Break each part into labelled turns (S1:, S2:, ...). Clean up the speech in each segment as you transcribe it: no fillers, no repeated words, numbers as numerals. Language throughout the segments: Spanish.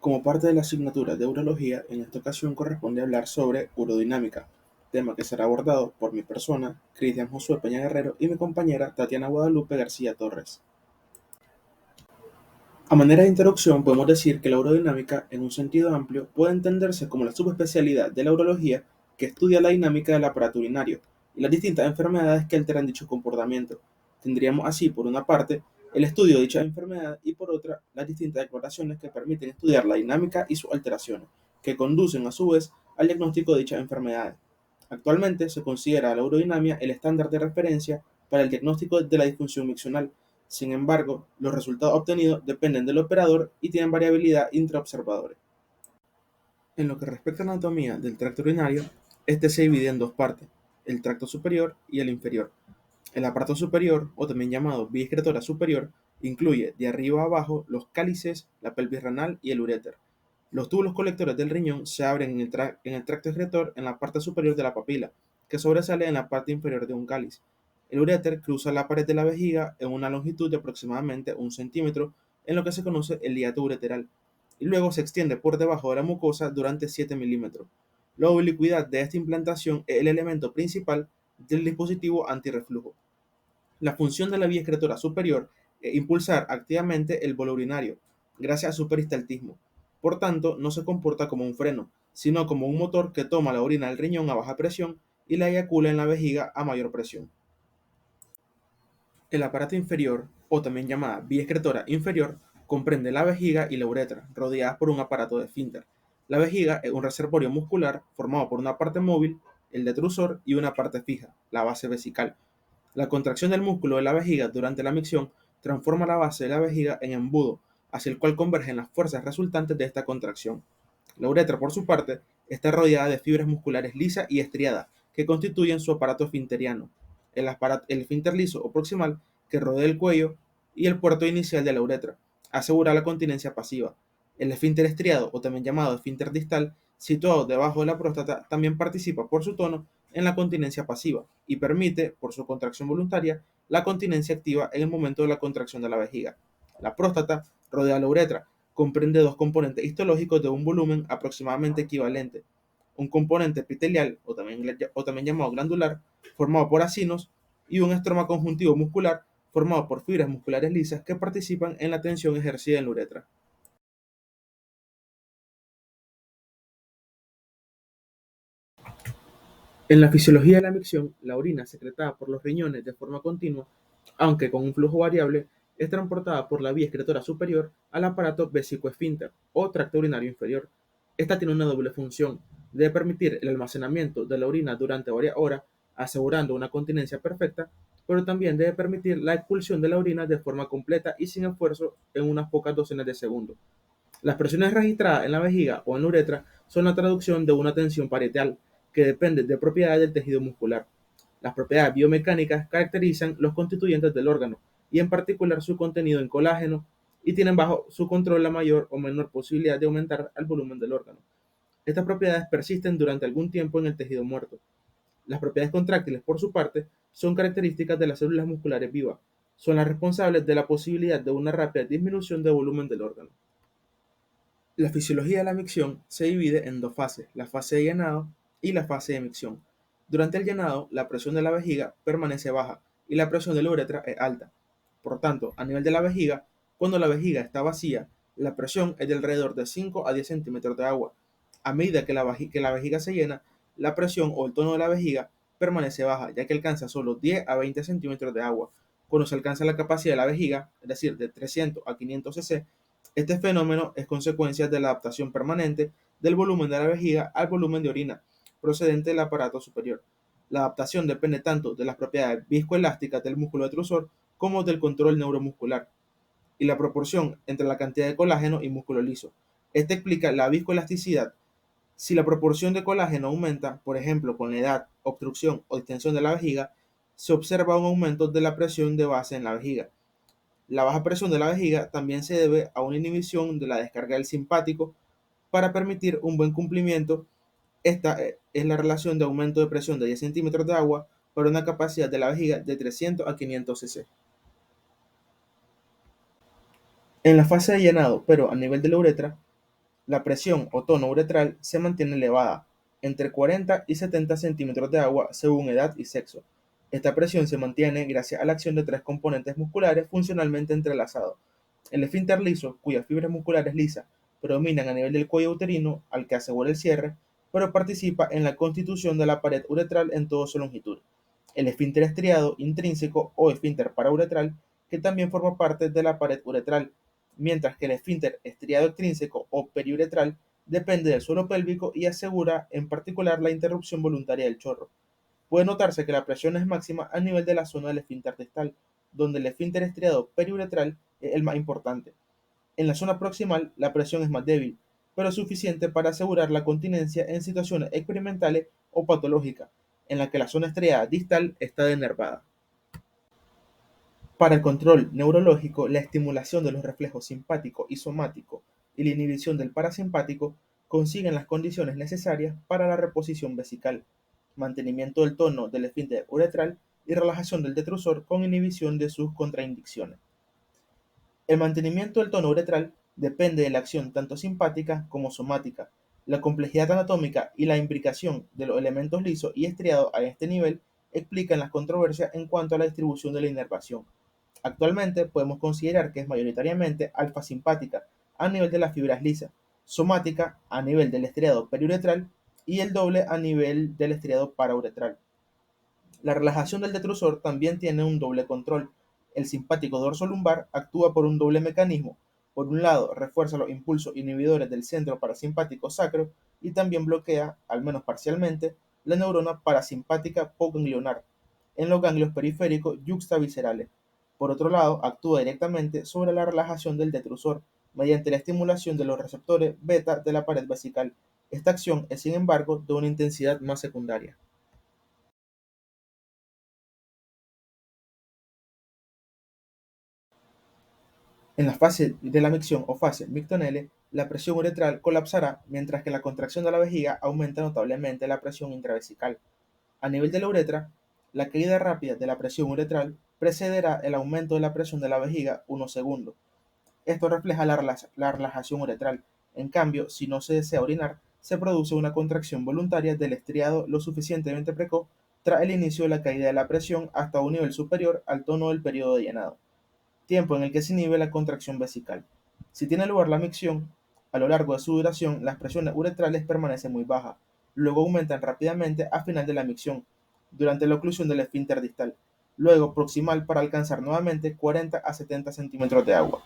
S1: Como parte de la asignatura de urología, en esta ocasión corresponde hablar sobre urodinámica, tema que será abordado por mi persona, Cristian Josué Peña Guerrero, y mi compañera Tatiana Guadalupe García Torres. A manera de introducción, podemos decir que la urodinámica, en un sentido amplio, puede entenderse como la subespecialidad de la urología que estudia la dinámica del aparato urinario y las distintas enfermedades que alteran dicho comportamiento. Tendríamos así, por una parte, el estudio de dicha enfermedad y por otra, las distintas exploraciones que permiten estudiar la dinámica y sus alteraciones, que conducen a su vez al diagnóstico de dichas enfermedades. Actualmente se considera la urodinamia el estándar de referencia para el diagnóstico de la disfunción miccional. Sin embargo, los resultados obtenidos dependen del operador y tienen variabilidad intraobservadores. En lo que respecta a la anatomía del tracto urinario, este se divide en dos partes, el tracto superior y el inferior. El aparato superior, o también llamado vía excretora superior, incluye de arriba a abajo los cálices, la pelvis renal y el uréter. Los túbulos colectores del riñón se abren en el tracto excretor en la parte superior de la papila, que sobresale en la parte inferior de un cáliz. El uréter cruza la pared de la vejiga en una longitud de aproximadamente 1 centímetro, en lo que se conoce el hiato ureteral, y luego se extiende por debajo de la mucosa durante 7 milímetros. La oblicuidad de esta implantación es el elemento principal del dispositivo antirreflujo. La función de la vía excretora superior es impulsar activamente el bolo urinario, gracias a su peristaltismo. Por tanto, no se comporta como un freno, sino como un motor que toma la orina del riñón a baja presión y la eyacula en la vejiga a mayor presión. El aparato inferior, o también llamada vía excretora inferior, comprende la vejiga y la uretra, rodeadas por un aparato de esfínter. La vejiga es un reservorio muscular formado por una parte móvil, el detrusor, y una parte fija, la base vesical. La contracción del músculo de la vejiga durante la micción transforma la base de la vejiga en embudo, hacia el cual convergen las fuerzas resultantes de esta contracción. La uretra, por su parte, está rodeada de fibras musculares lisas y estriadas, que constituyen su aparato esfinteriano. El esfínter liso o proximal, que rodea el cuello, y el puerto inicial de la uretra, asegura la continencia pasiva. El esfínter estriado, o también llamado esfínter distal, situado debajo de la próstata, también participa por su tono en la continencia pasiva y permite, por su contracción voluntaria, la continencia activa en el momento de la contracción de la vejiga. La próstata rodea la uretra, comprende dos componentes histológicos de un volumen aproximadamente equivalente. Un componente epitelial, o también llamado glandular, formado por acinos, y un estroma conjuntivo muscular, formado por fibras musculares lisas que participan en la tensión ejercida en la uretra. En la fisiología de la micción, la orina secretada por los riñones de forma continua, aunque con un flujo variable, es transportada por la vía excretora superior al aparato vesicoesfínter o tracto urinario inferior. Esta tiene una doble función: debe permitir el almacenamiento de la orina durante varias horas, asegurando una continencia perfecta, pero también debe permitir la expulsión de la orina de forma completa y sin esfuerzo en unas pocas docenas de segundos. Las presiones registradas en la vejiga o en la uretra son la traducción de una tensión parietal, que depende de propiedades del tejido muscular. Las propiedades biomecánicas caracterizan los constituyentes del órgano, y en particular su contenido en colágeno, y tienen bajo su control la mayor o menor posibilidad de aumentar el volumen del órgano. Estas propiedades persisten durante algún tiempo en el tejido muerto. Las propiedades contráctiles, por su parte, son características de las células musculares vivas. Son las responsables de la posibilidad de una rápida disminución de volumen del órgano. La fisiología de la micción se divide en dos fases, la fase de llenado y la fase de micción. Durante el llenado, la presión de la vejiga permanece baja y la presión de la uretra es alta. Por tanto, a nivel de la vejiga, cuando la vejiga está vacía, la presión es de alrededor de 5 a 10 centímetros de agua. A medida que la vejiga se llena, la presión o el tono de la vejiga permanece baja, ya que alcanza solo 10 a 20 centímetros de agua. Cuando se alcanza la capacidad de la vejiga, es decir, de 300 a 500 cc, este fenómeno es consecuencia de la adaptación permanente del volumen de la vejiga al volumen de orina procedente del aparato superior. La adaptación depende tanto de las propiedades viscoelásticas del músculo detrusor como del control neuromuscular y la proporción entre la cantidad de colágeno y músculo liso. Este explica la viscoelasticidad. Si la proporción de colágeno aumenta, por ejemplo, con la edad, obstrucción o distensión de la vejiga, se observa un aumento de la presión de base en la vejiga. La baja presión de la vejiga también se debe a una inhibición de la descarga del simpático para permitir un buen cumplimiento. Esta es la relación de aumento de presión de 10 centímetros de agua para una capacidad de la vejiga de 300 a 500 cc. En la fase de llenado, pero a nivel de la uretra, La presión o tono uretral se mantiene elevada, entre 40 y 70 centímetros de agua según edad y sexo. Esta presión se mantiene gracias a la acción de tres componentes musculares funcionalmente entrelazados: el esfínter liso, cuyas fibras musculares lisas predominan a nivel del cuello uterino, al que asegura el cierre, pero participa en la constitución de la pared uretral en toda su longitud; el esfínter estriado intrínseco o esfínter parauretral, que también forma parte de la pared uretral, mientras que el esfínter estriado extrínseco o periuretral depende del suelo pélvico y asegura en particular la interrupción voluntaria del chorro. Puede notarse que la presión es máxima a nivel de la zona del esfínter distal, donde el esfínter estriado periuretral es el más importante. En la zona proximal la presión es más débil, pero suficiente para asegurar la continencia en situaciones experimentales o patológicas, en la que la zona estriada distal está denervada. Para el control neurológico, la estimulación de los reflejos simpático y somático y la inhibición del parasimpático consiguen las condiciones necesarias para la reposición vesical, mantenimiento del tono del esfínter uretral y relajación del detrusor con inhibición de sus contraindicaciones. El mantenimiento del tono uretral depende de la acción tanto simpática como somática. La complejidad anatómica y la imbricación de los elementos lisos y estriados a este nivel explican las controversias en cuanto a la distribución de la inervación. Actualmente podemos considerar que es mayoritariamente alfa-simpática a nivel de las fibras lisas, somática a nivel del estriado periuretral y el doble a nivel del estriado parauretral. La relajación del detrusor también tiene un doble control. El simpático dorsolumbar actúa por un doble mecanismo. Por un lado, refuerza los impulsos inhibidores del centro parasimpático sacro y también bloquea, al menos parcialmente, la neurona parasimpática poganglionar en los ganglios periféricos yuxtaviscerales. Por otro lado, actúa directamente sobre la relajación del detrusor mediante la estimulación de los receptores beta de la pared vesical. Esta acción es, sin embargo, de una intensidad más secundaria. En la fase de la micción o fase mictonele, la presión uretral colapsará, mientras que la contracción de la vejiga aumenta notablemente la presión intravesical. A nivel de la uretra, la caída rápida de la presión uretral precederá el aumento de la presión de la vejiga unos segundos. Esto refleja la relajación uretral. En cambio, si no se desea orinar, se produce una contracción voluntaria del estriado lo suficientemente precoz tras el inicio de la caída de la presión hasta un nivel superior al tono del periodo de llenado, tiempo en el que se inhibe la contracción vesical. Si tiene lugar la micción, a lo largo de su duración las presiones uretrales permanecen muy bajas, luego aumentan rápidamente a final de la micción, durante la oclusión del esfínter distal, luego proximal para alcanzar nuevamente 40 a 70 centímetros de agua.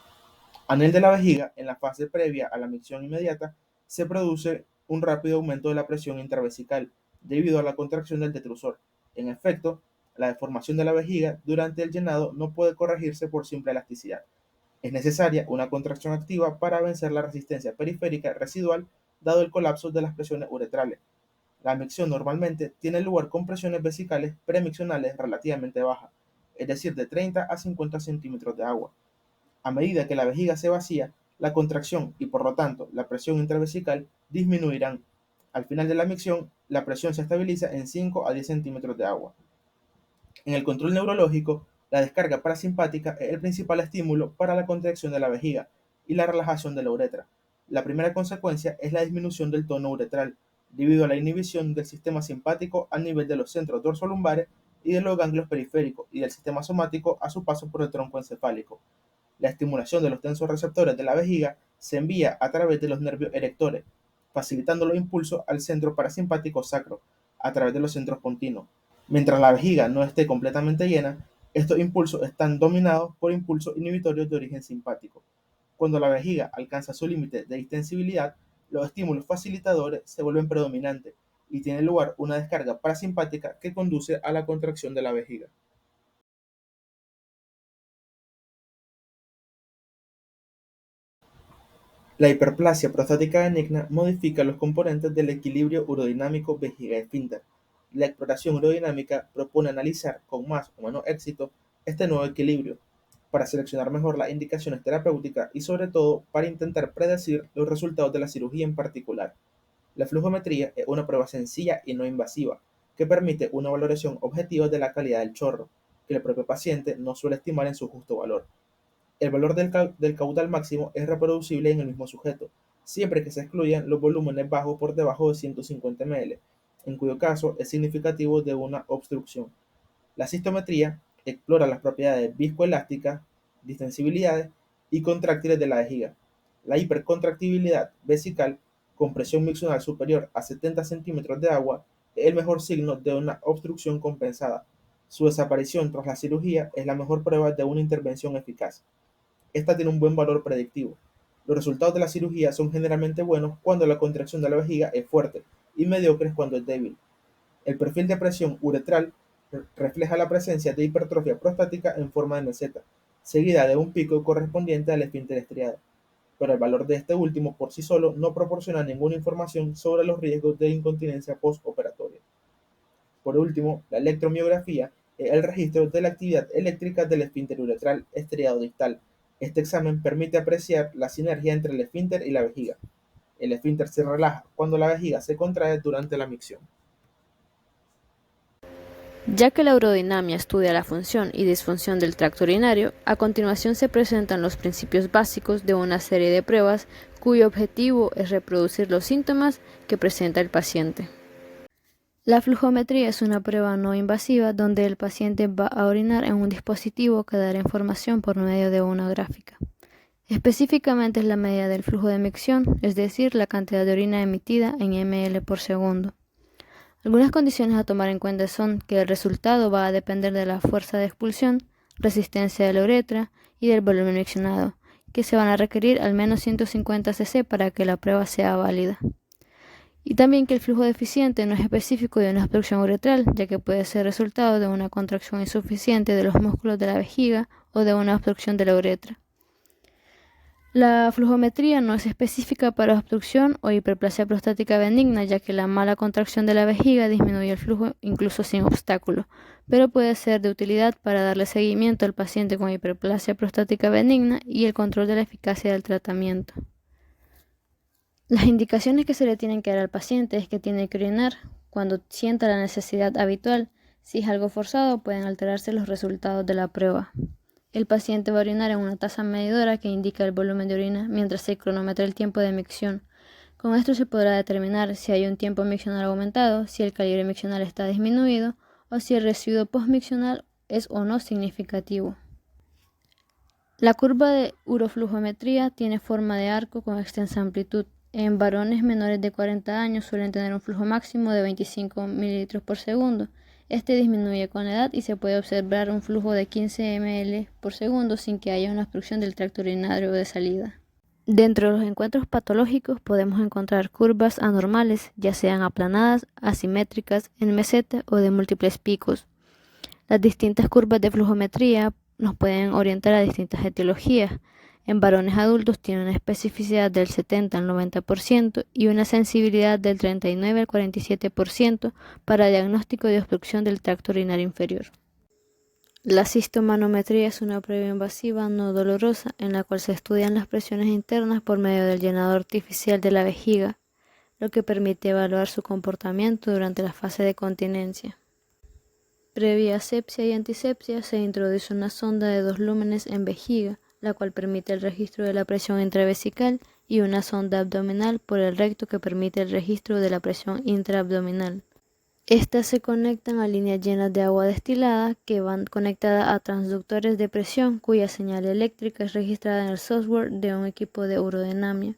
S1: A nivel de la vejiga, en la fase previa a la micción inmediata, se produce un rápido aumento de la presión intravesical debido a la contracción del detrusor. En efecto, la deformación de la vejiga durante el llenado no puede corregirse por simple elasticidad. Es necesaria una contracción activa para vencer la resistencia periférica residual dado el colapso de las presiones uretrales. La micción normalmente tiene lugar con presiones vesicales premiccionales relativamente bajas, es decir, de 30 a 50 centímetros de agua. A medida que la vejiga se vacía, la contracción y por lo tanto la presión intravesical disminuirán. Al final de la micción, la presión se estabiliza en 5 a 10 centímetros de agua. En el control neurológico, la descarga parasimpática es el principal estímulo para la contracción de la vejiga y la relajación de la uretra. La primera consecuencia es la disminución del tono uretral, debido a la inhibición del sistema simpático a nivel de los centros dorsolumbares y de los ganglios periféricos y del sistema somático a su paso por el tronco encefálico. La estimulación de los tensorreceptores de la vejiga se envía a través de los nervios erectores, facilitando los impulsos al centro parasimpático sacro, a través de los centros pontinos. Mientras la vejiga no esté completamente llena, estos impulsos están dominados por impulsos inhibitorios de origen simpático. Cuando la vejiga alcanza su límite de distensibilidad, los estímulos facilitadores se vuelven predominantes y tiene lugar una descarga parasimpática que conduce a la contracción de la vejiga. La hiperplasia prostática benigna modifica los componentes del equilibrio urodinámico vejiga-esfínter. La exploración urodinámica propone analizar con más o menos éxito este nuevo equilibrio para seleccionar mejor las indicaciones terapéuticas y sobre todo para intentar predecir los resultados de la cirugía en particular. La flujometría es una prueba sencilla y no invasiva que permite una valoración objetiva de la calidad del chorro, que el propio paciente no suele estimar en su justo valor. El valor del caudal máximo es reproducible en el mismo sujeto, siempre que se excluyan los volúmenes bajos por debajo de 150 ml, en cuyo caso es significativo de una obstrucción. La cistometría explora las propiedades viscoelásticas, distensibilidades y contráctiles de la vejiga. La hipercontractibilidad vesical con presión miccional superior a 70 centímetros de agua es el mejor signo de una obstrucción compensada. Su desaparición tras la cirugía es la mejor prueba de una intervención eficaz. Esta tiene un buen valor predictivo. Los resultados de la cirugía son generalmente buenos cuando la contracción de la vejiga es fuerte y mediocres cuando es débil. El perfil de presión uretral refleja la presencia de hipertrofia prostática en forma de meseta, seguida de un pico correspondiente al esfínter estriado, pero el valor de este último por sí solo no proporciona ninguna información sobre los riesgos de incontinencia postoperatoria. Por último, la electromiografía es el registro de la actividad eléctrica del esfínter uretral estriado distal. Este examen permite apreciar la sinergia entre el esfínter y la vejiga. El esfínter se relaja cuando la vejiga se contrae durante la micción.
S2: Ya que la urodinamia estudia la función y disfunción del tracto urinario, a continuación se presentan los principios básicos de una serie de pruebas cuyo objetivo es reproducir los síntomas que presenta el paciente. La flujometría es una prueba no invasiva donde el paciente va a orinar en un dispositivo que dará información por medio de una gráfica. Específicamente es la medida del flujo de micción, es decir, la cantidad de orina emitida en ml por segundo. Algunas condiciones a tomar en cuenta son que el resultado va a depender de la fuerza de expulsión, resistencia de la uretra y del volumen miccionado, que se van a requerir al menos 150 cc para que la prueba sea válida. Y también que el flujo deficiente no es específico de una obstrucción uretral, ya que puede ser resultado de una contracción insuficiente de los músculos de la vejiga o de una obstrucción de la uretra. La flujometría no es específica para obstrucción o hiperplasia prostática benigna, ya que la mala contracción de la vejiga disminuye el flujo incluso sin obstáculo, pero puede ser de utilidad para darle seguimiento al paciente con hiperplasia prostática benigna y el control de la eficacia del tratamiento. Las indicaciones que se le tienen que dar al paciente es que tiene que orinar cuando sienta la necesidad habitual. Si es algo forzado, pueden alterarse los resultados de la prueba. El paciente va a orinar en una taza medidora que indica el volumen de orina mientras se cronometra el tiempo de micción. Con esto se podrá determinar si hay un tiempo miccional aumentado, si el calibre miccional está disminuido o si el residuo postmiccional es o no significativo. La curva de uroflujometría tiene forma de arco con extensa amplitud. En varones menores de 40 años suelen tener un flujo máximo de 25 ml por segundo. Este disminuye con la edad y se puede observar un flujo de 15 ml por segundo sin que haya una obstrucción del tracto urinario de salida. Dentro de los encuentros patológicos podemos encontrar curvas anormales, ya sean aplanadas, asimétricas, en meseta o de múltiples picos. Las distintas curvas de flujometría nos pueden orientar a distintas etiologías. En varones adultos tiene una especificidad del 70 al 90% y una sensibilidad del 39 al 47% para diagnóstico de obstrucción del tracto urinario inferior. La cistomanometría es una prueba invasiva no dolorosa en la cual se estudian las presiones internas por medio del llenado artificial de la vejiga, lo que permite evaluar su comportamiento durante la fase de continencia. Previa asepsia y antisepsia se introduce una sonda de 2 lúmenes en vejiga, la cual permite el registro de la presión intravesical, y una sonda abdominal por el recto que permite el registro de la presión intraabdominal. Estas se conectan a líneas llenas de agua destilada que van conectadas a transductores de presión cuya señal eléctrica es registrada en el software de un equipo de urodinamia.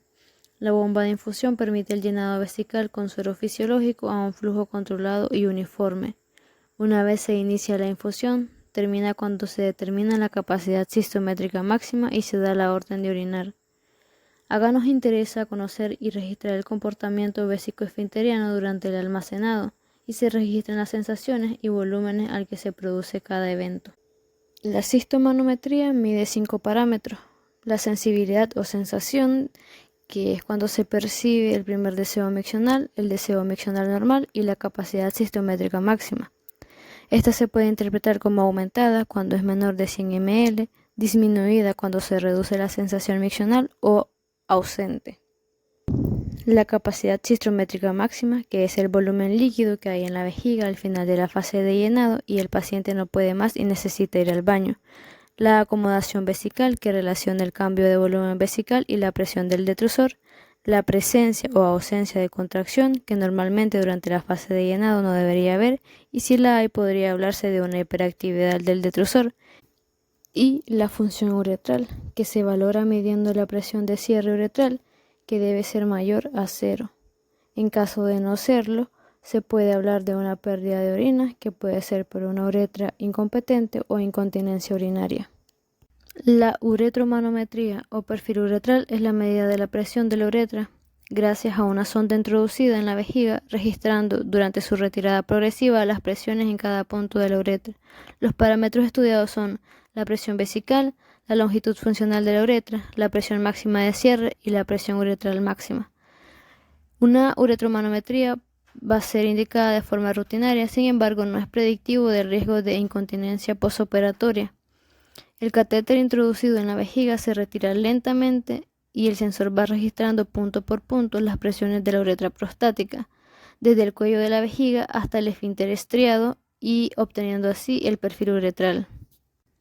S2: La bomba de infusión permite el llenado vesical con suero fisiológico a un flujo controlado y uniforme. Una vez se inicia la infusión, termina cuando se determina la capacidad cistométrica máxima y se da la orden de orinar. Acá nos interesa conocer y registrar el comportamiento vésico-esfinteriano durante el almacenado y se registran las sensaciones y volúmenes al que se produce cada evento. La cistomanometría mide 5 parámetros: la sensibilidad o sensación, que es cuando se percibe el primer deseo miccional, el deseo miccional normal y la capacidad cistométrica máxima. Esta se puede interpretar como aumentada cuando es menor de 100 ml, disminuida cuando se reduce la sensación miccional o ausente. La capacidad cistométrica máxima, que es el volumen líquido que hay en la vejiga al final de la fase de llenado y el paciente no puede más y necesita ir al baño. La acomodación vesical, que relaciona el cambio de volumen vesical y la presión del detrusor. la presencia o ausencia de contracción, que normalmente durante la fase de llenado no debería haber, y si la hay podría hablarse de una hiperactividad del detrusor, y la función uretral, que se valora midiendo la presión de cierre uretral, que debe ser mayor a 0. En caso de no serlo, se puede hablar de una pérdida de orina, que puede ser por una uretra incompetente o incontinencia urinaria. La uretromanometría o perfil uretral es la medida de la presión de la uretra gracias a una sonda introducida en la vejiga, registrando durante su retirada progresiva las presiones en cada punto de la uretra. Los parámetros estudiados son la presión vesical, la longitud funcional de la uretra, la presión máxima de cierre y la presión uretral máxima. Una uretromanometría va a ser indicada de forma rutinaria, sin embargo no es predictivo del riesgo de incontinencia posoperatoria. El catéter introducido en la vejiga se retira lentamente y el sensor va registrando punto por punto las presiones de la uretra prostática, desde el cuello de la vejiga hasta el esfínter estriado y obteniendo así el perfil uretral.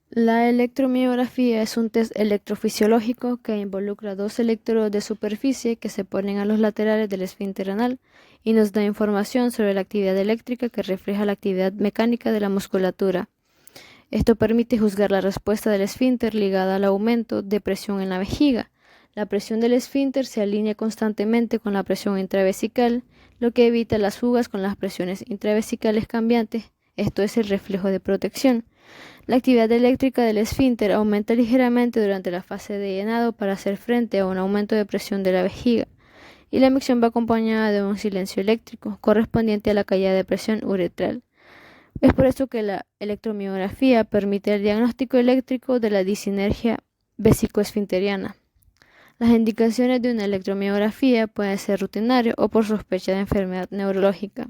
S2: La electromiografía es un test electrofisiológico que involucra 2 electrodos de superficie que se ponen a los laterales del esfínter anal y nos da información sobre la actividad eléctrica que refleja la actividad mecánica de la musculatura. Esto permite juzgar la respuesta del esfínter ligada al aumento de presión en la vejiga. La presión del esfínter se alinea constantemente con la presión intravesical, lo que evita las fugas con las presiones intravesicales cambiantes. Esto es el reflejo de protección. La actividad eléctrica del esfínter aumenta ligeramente durante la fase de llenado para hacer frente a un aumento de presión de la vejiga, y la micción va acompañada de un silencio eléctrico correspondiente a la caída de presión uretral. Es por esto que la electromiografía permite el diagnóstico eléctrico de la disinergia vesicoesfinteriana. Las indicaciones de una electromiografía pueden ser rutinario o por sospecha de enfermedad neurológica.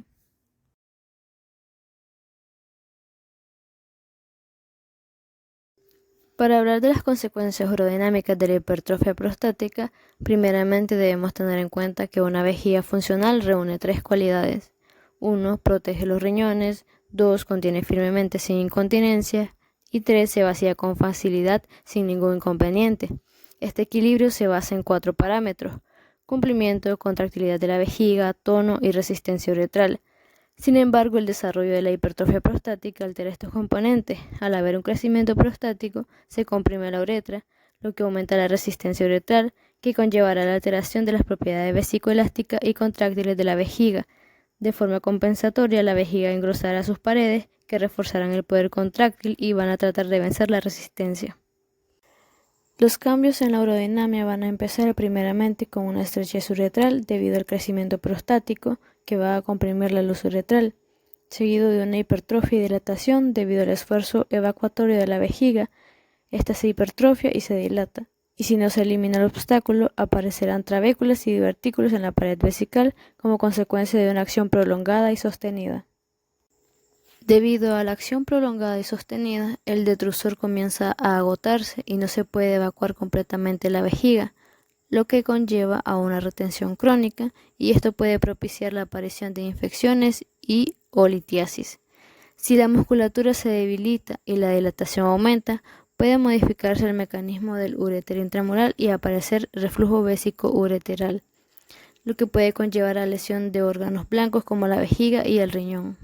S2: Para hablar de las consecuencias urodinámicas de la hipertrofia prostática, primeramente debemos tener en cuenta que una vejiga funcional reúne 3 cualidades. 1. Protege los riñones. 2. Contiene firmemente sin incontinencia. Y 3. Se vacía con facilidad sin ningún inconveniente. Este equilibrio se basa en 4 parámetros: cumplimiento, contractilidad de la vejiga, tono y resistencia uretral. Sin embargo, el desarrollo de la hipertrofia prostática altera estos componentes. Al haber un crecimiento prostático, se comprime la uretra, lo que aumenta la resistencia uretral, que conllevará la alteración de las propiedades vesicoelásticas y contráctiles de la vejiga. De forma compensatoria, la vejiga engrosará sus paredes, que reforzarán el poder contráctil y van a tratar de vencer la resistencia. Los cambios en la urodinamia van a empezar primeramente con una estrechez uretral debido al crecimiento prostático, que va a comprimir la luz uretral, seguido de una hipertrofia y dilatación debido al esfuerzo evacuatorio de la vejiga. Esta se hipertrofia y se dilata, y si no se elimina el obstáculo, aparecerán trabéculas y divertículos en la pared vesical como consecuencia de una acción prolongada y sostenida. Debido a la acción prolongada y sostenida, el detrusor comienza a agotarse y no se puede evacuar completamente la vejiga, lo que conlleva a una retención crónica, y esto puede propiciar la aparición de infecciones y o litiasis. Si la musculatura se debilita y la dilatación aumenta, puede modificarse el mecanismo del uréter intramural y aparecer reflujo vésico-ureteral, lo que puede conllevar a lesión de órganos blancos como la vejiga y el riñón.